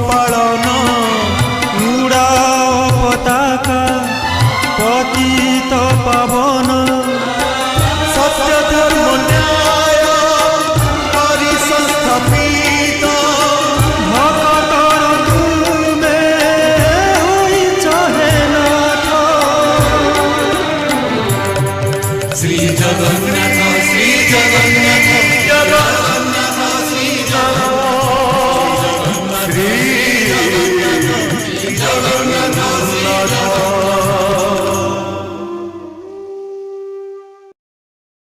पालन उड़ाओ पताका पतित पावन सत्य धर्म न्याय करि संस्थापित भक्तर तुमे होइछ हे नाथ। श्री जगन्नाथ श्री जगन्नाथ